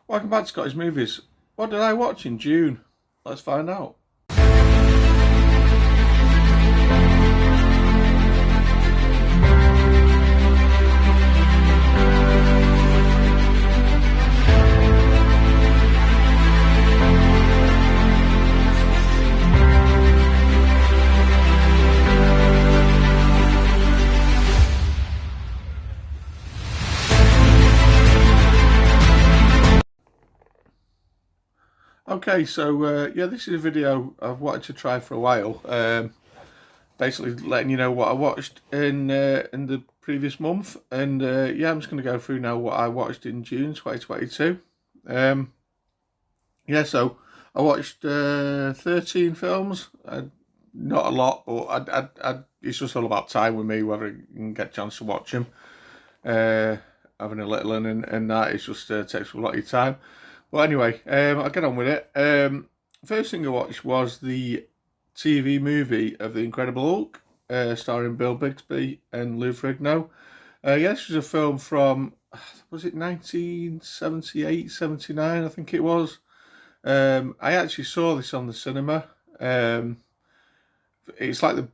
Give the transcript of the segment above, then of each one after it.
Welcome back to Scottish Movies. What did I watch in June? Let's find out. Okay, so yeah, this is a video I've wanted to try for a while. Basically, letting you know what I watched in the previous month, and yeah, I'm just going to go through now what I watched in June 2022. Um, yeah, so I watched 13 films. Not a lot, but it's just all about time with me whether I can get a chance to watch them. Having a little and that it just takes a lot of your time. Well, anyway, I'll get on with it. First thing I watched was the TV movie of The Incredible Hulk, starring Bill Bixby and Lou Ferrigno. Yeah, this was a film from, was it 1978, 79, I think it was. I actually saw this on the cinema. It's like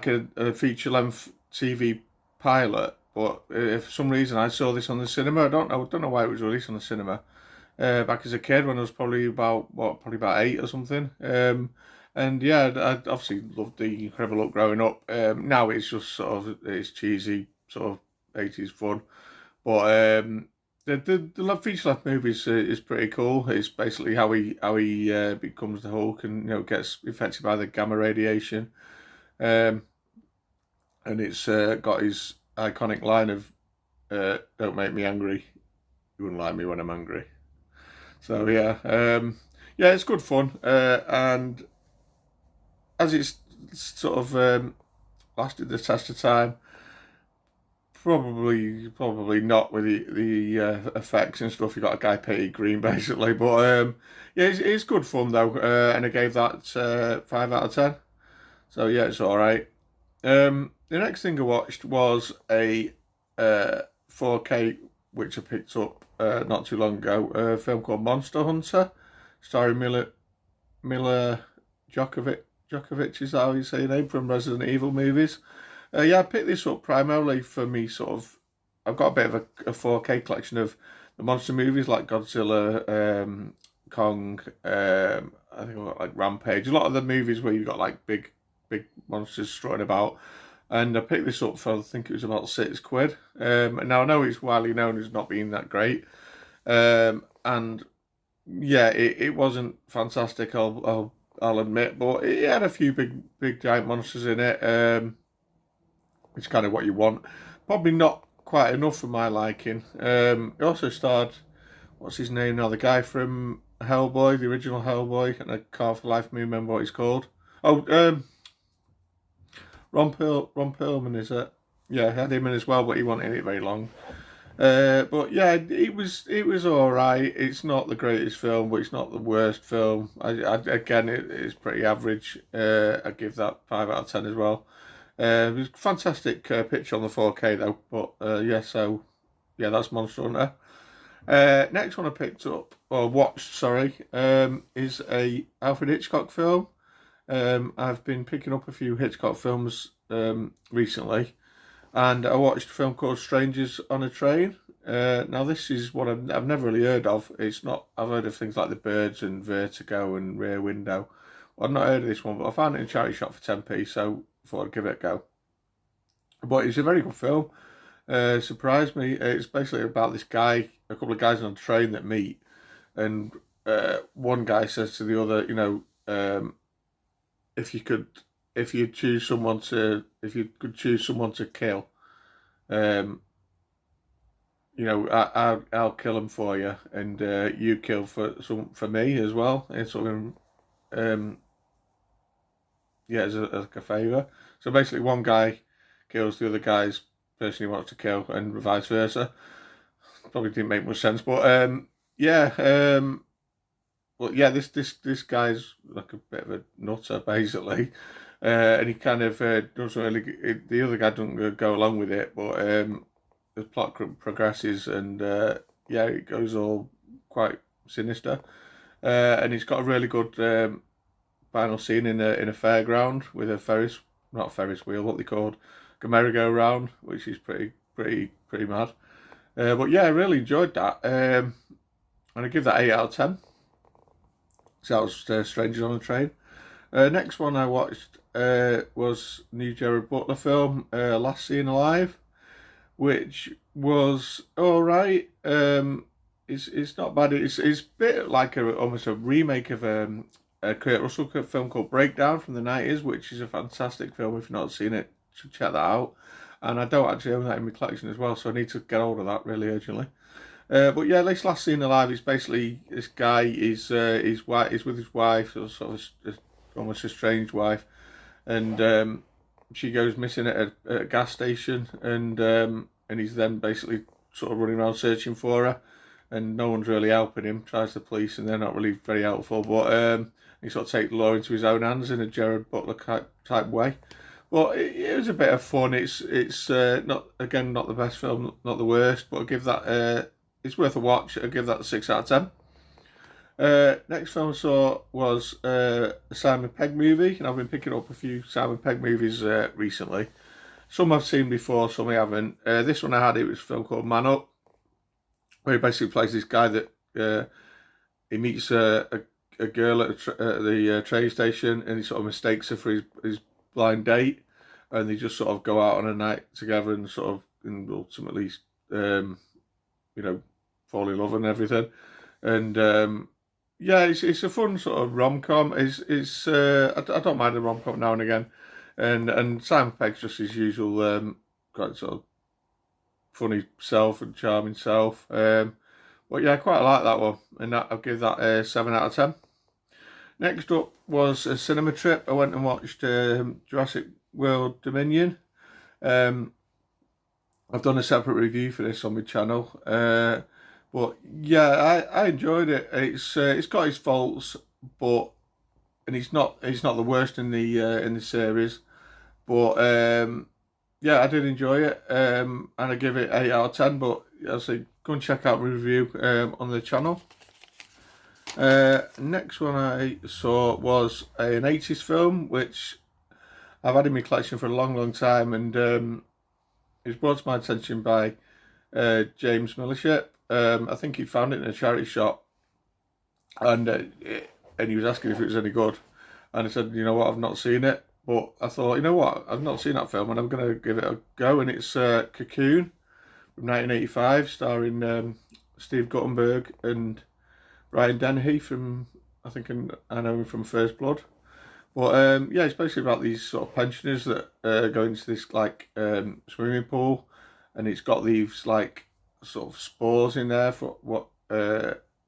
a feature length TV pilot, but for some reason I saw this on the cinema. I don't know why it was released on the cinema. Back as a kid when I was probably about 8 or something. And yeah, I obviously loved The Incredible Hulk growing up. Now it's just it's cheesy sort of 80s fun, but the feature length movie is pretty cool. It's basically how he becomes the Hulk and gets affected by the gamma radiation. Um, and it's got his iconic line of "Don't make me angry. You wouldn't like me when I'm angry." So yeah, yeah, it's good fun, and as it's sort of lasted the test of time, probably not with the effects and stuff. You got a guy painted green basically, but yeah, it's good fun though, and I gave that 5 out of 10. So yeah, it's all right. The next thing I watched was a 4K, which I picked up not too long ago, a film called Monster Hunter, starring Mila Djokovic, is that how you say her name, from Resident Evil movies. Yeah, I picked this up primarily for me, I've got a bit of a 4K collection of the monster movies like Godzilla, Kong, I think I've got like Rampage, a lot of the movies where you've got like big monsters strutting about. And I picked this up for, I think it was about £6. And now I know it's widely known as not being that great. And yeah, it wasn't fantastic, I'll admit, but it had a few big giant monsters in it. It's kind of what you want. Probably not quite enough for my liking. It also starred, what's his name now? The guy from Hellboy, the original Hellboy, and I can't for life me remember what he's called. Oh, Ron Perlman, is it? Yeah, I had him in as well, but he wasn't in it very long. But yeah, it was all right. It's not the greatest film, but it's not the worst film. Again, it's pretty average. I give that 5 out of 10 as well. It was a fantastic picture on the 4K though. But yeah, so yeah, that's Monster Hunter. Next one I picked up or watched, sorry, is a Alfred Hitchcock film. I've been picking up a few Hitchcock films recently, and I watched a film called Strangers on a Train. Now this is what I've never really heard of. It's not. I've heard of things like The Birds and Vertigo and Rear Window. Well, I've not heard of this one, but I found it in a charity shop for 10p, so I thought I'd give it a go. But it's a very good film. Surprised me. It's basically about this guy, a couple of guys on a train that meet, and one guy says to the other, if you could, if you choose someone to, if you could choose someone to kill, um, I'll kill him for you, and you kill for me as well. It's sort of, yeah, as a favour. So basically, one guy kills the other guy's person he wants to kill, and vice versa. Probably didn't make much sense, but yeah, well, yeah, this guy's like a bit of a nutter, basically, and he kind of doesn't really. The other guy doesn't go along with it, but the plot progresses, and yeah, it goes all quite sinister. And it's got a really good final scene in a fairground with a not a Ferris wheel, what they called, a merry-go-round, which is pretty mad. But yeah, I really enjoyed that, and I give that 8 out of 10. So that was Strangers on a Train. Next one I watched was new Gerard Butler film, Last Seen Alive, which was all right. It's not bad. It's a bit like almost a remake of a Kurt Russell film called Breakdown from the 90s, which is a fantastic film. If you've not seen it, should check that out. And I don't actually own that in my collection as well, so I need to get hold of that really urgently. But yeah, this Last Seen Alive is basically this guy is with his wife, or sort of almost a strange wife, and she goes missing at a gas station, and he's then basically sort of running around searching for her, and no one's really helping him. Tries the police, and they're not really very helpful. But he sort of takes the law into his own hands in a Gerard Butler type way. Well, it was a bit of fun. It's not the best film, not the worst, but I give that it's worth a watch. I give that a 6 out of 10. Next film I saw was a Simon Pegg movie, and I've been picking up a few Simon Pegg movies recently. Some I've seen before, some I haven't. This one I had, it was a film called Man Up, where he basically plays this guy that he meets a girl at the train station, and he sort of mistakes her for his blind date, and they just sort of go out on a night together and ultimately fall in love and everything. And yeah, it's a fun sort of rom-com. I don't mind a rom-com now and again, and Simon Pegg's just his usual quite sort of funny self and charming self. But yeah, I quite like that one, and I'll give that a 7 out of 10. Next up was a cinema trip. I went and watched Jurassic World Dominion. I've done a separate review for this on my channel. But yeah, I enjoyed it. It's got its faults, and it's not the worst in the series. But yeah, I did enjoy it, and I give it 8 out of 10. But I say go and check out my review on the channel. Next one I saw was an 80s film, which I've had in my collection for a long time, and it was brought to my attention by James Millership. I think he found it in a charity shop, and he was asking if it was any good, and I said, you know what, I've not seen it, but I thought, you know what, I've not seen that film, and I'm going to give it a go, and it's Cocoon from 1985, starring Steve Guttenberg and Ryan Dennehy from, I know him from First Blood. But yeah, it's basically about these sort of pensioners that go into this like swimming pool, and it's got these like sort of spores in there for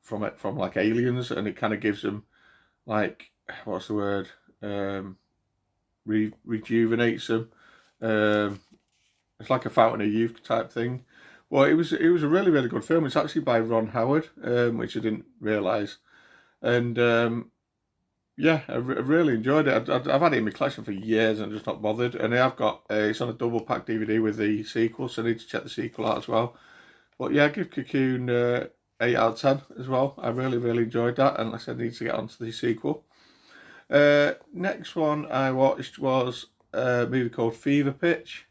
from like aliens, and it kind of gives them like, what's the word, rejuvenates them. It's like a fountain of youth type thing. Well, it was a really good film. It's actually by Ron Howard, which I didn't realise, and yeah, I really enjoyed it. I've had it in my collection for years and just not bothered. And I've got it's on a double pack DVD with the sequel, so I need to check the sequel out as well. But yeah, I give Cocoon 8 out of 10 as well. I really enjoyed that, and like I said, I need to get onto the sequel. Next one I watched was a movie called Fever Pitch.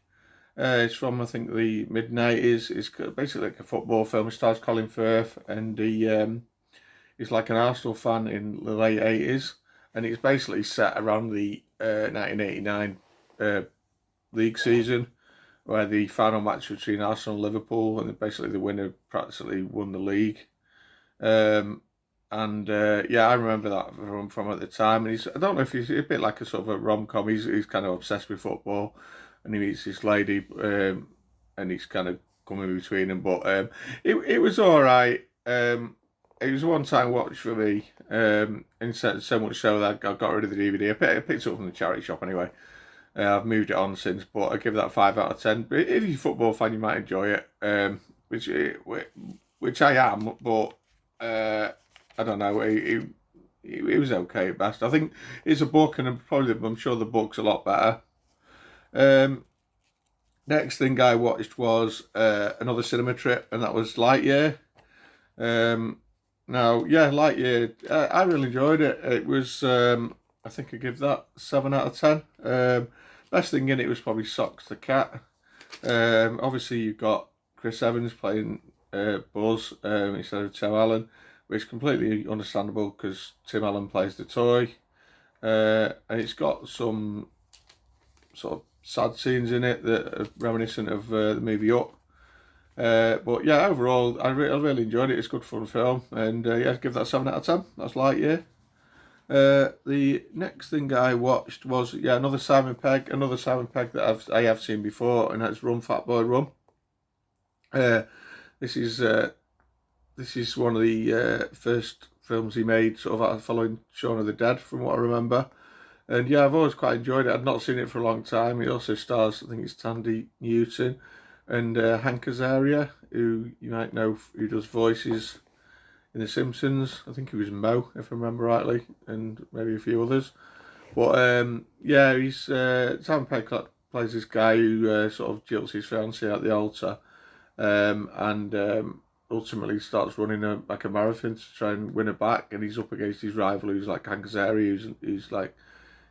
It's from, I think, the mid-90s. It's basically like a football film. It stars Colin Firth, and he's like an Arsenal fan in the late 80s. And it's basically set around the 1989 league season, where the final match between Arsenal and Liverpool, and basically the winner practically won the league. And yeah, I remember that from at the time. And I don't know if he's a bit like a sort of a rom-com. He's kind of obsessed with football, and he meets this lady, and he's kind of coming between them. But it was all right. It was a one-time watch for me, and so much so that I got rid of the DVD. I picked it up from the charity shop anyway. I've moved it on since, but I give that 5 out of 10. But if you're a football fan, you might enjoy it, which I am. But I don't know. It was okay at best. I think it's a book, and I'm sure the book's a lot better. Next thing I watched was another cinema trip, and that was Lightyear. Now, yeah, like you, I really enjoyed it. It was, I think I give that 7 out of 10. Best thing in it was probably Socks the cat. Obviously, you've got Chris Evans playing Buzz instead of Tim Allen, which is completely understandable because Tim Allen plays the toy. And it's got some sort of sad scenes in it that are reminiscent of the movie Up. But yeah, overall, I really enjoyed it. It's a good fun film, and yeah, I'd give that 7 out of 10. That's light year. The next thing I watched was another Simon Pegg that I have seen before, and that's Run Fat Boy Run. Uh, this is one of the first films he made, sort of following Shaun of the Dead, from what I remember. And yeah, I've always quite enjoyed it. I'd not seen it for a long time. It also stars, I think it's Tandy Newton and Hank Azaria, who you might know, who does voices in The Simpsons. I think he was Mo, if I remember rightly, and maybe a few others. But yeah, he's Simon Pegg plays this guy who sort of jilts his fiancée at the altar, and ultimately starts running a marathon to try and win her back, and he's up against his rival, who's like Hank Azaria, who's like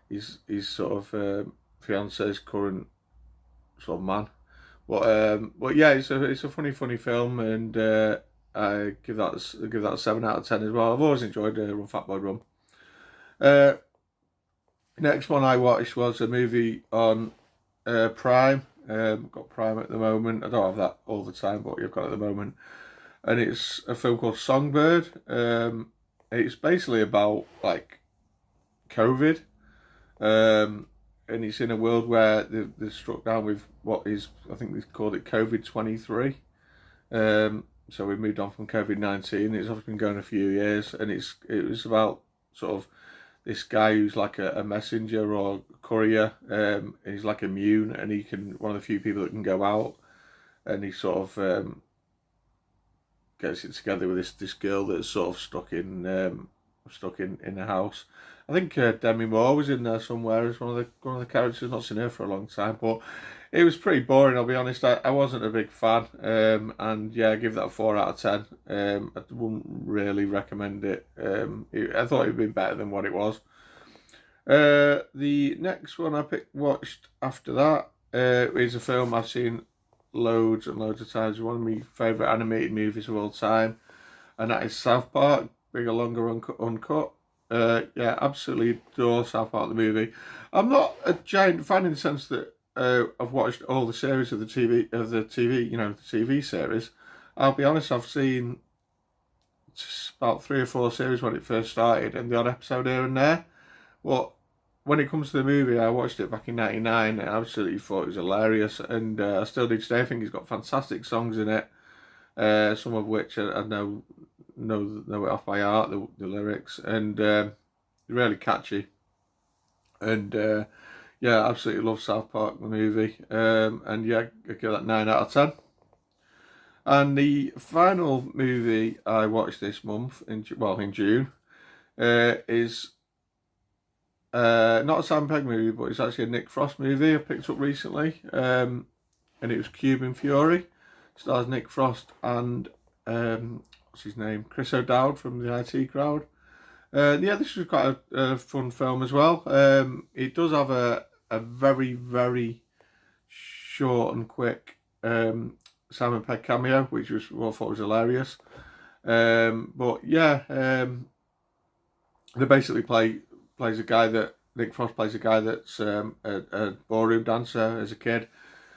his sort of fiance's current sort of man. But yeah, it's a funny film, and I give that a 7 out of 10 as well. I've always enjoyed Run Fat Boy Run. Uh, Next one I watched was a movie on Prime. Got Prime at the moment. I don't have that all the time, but you've got it at the moment. And it's a film called Songbird. It's basically about like COVID. And it's in a world where they're struck down with what is, I think they called it COVID-23. So we've moved on from COVID-19. It's obviously been going a few years, and it was about sort of this guy who's like a messenger or courier. He's like immune, and he can one of the few people that can go out, and he sort of gets it together with this girl that's sort of stuck in the house. I think Demi Moore was in there somewhere as one of the characters. Not seen her for a long time, but it was pretty boring. I'll be honest. I wasn't a big fan, and yeah, I give that a 4 out of 10. I wouldn't really recommend it. I thought it'd been better than what it was. The next one I watched after that is a film I've seen loads and loads of times. One of my favourite animated movies of all time, and that is South Park, Bigger, Longer, Uncut. Yeah, absolutely adore South Park the movie. I'm not a giant fan in the sense that I've watched all the series of the TV, the TV series. I'll be honest, I've seen just about 3 or 4 series when it first started, and the odd episode here and there. But when it comes to the movie, I watched it back in '99 and I absolutely thought it was hilarious, and I still do today. I think it's got fantastic songs in it, some of which I know it off by heart, the lyrics, and really catchy. And yeah, absolutely love South Park the movie. And yeah, I give that 9 out of 10. And the final movie I watched this month in June is not a Sam Pegg movie, but it's actually a Nick Frost movie I picked up recently, and it was Cuban Fury. It stars Nick Frost and what's his name, Chris O'Dowd from the IT Crowd. Yeah, this was quite a fun film as well. It does have a very, very short and quick Simon Pegg cameo, which I thought was hilarious. But yeah, they basically plays a guy that Nick Frost plays a guy that's a ballroom dancer as a kid,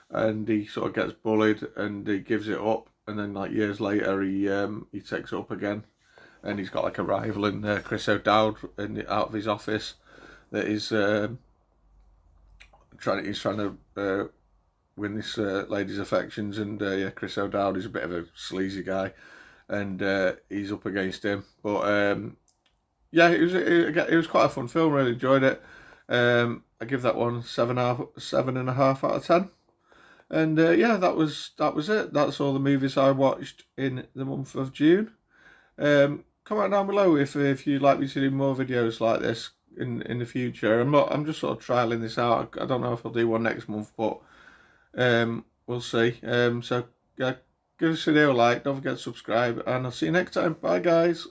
and he sort of gets bullied and he gives it up, and then like years later he takes it up again, and he's got like a rival in Chris O'Dowd out of his office that is trying to win this lady's affections, and yeah, Chris O'Dowd is a bit of a sleazy guy, and he's up against him. But yeah, it was quite a fun film. Really enjoyed it. I give that one 7.5 out of 10. And yeah, that was it. That's all the movies I watched in the month of June. Comment down below if you'd like me to do more videos like this in the future. I'm just sort of trialing this out. I don't know if I'll do one next month, but we'll see. So yeah, give this video a like. Don't forget to subscribe, and I'll see you next time. Bye, guys.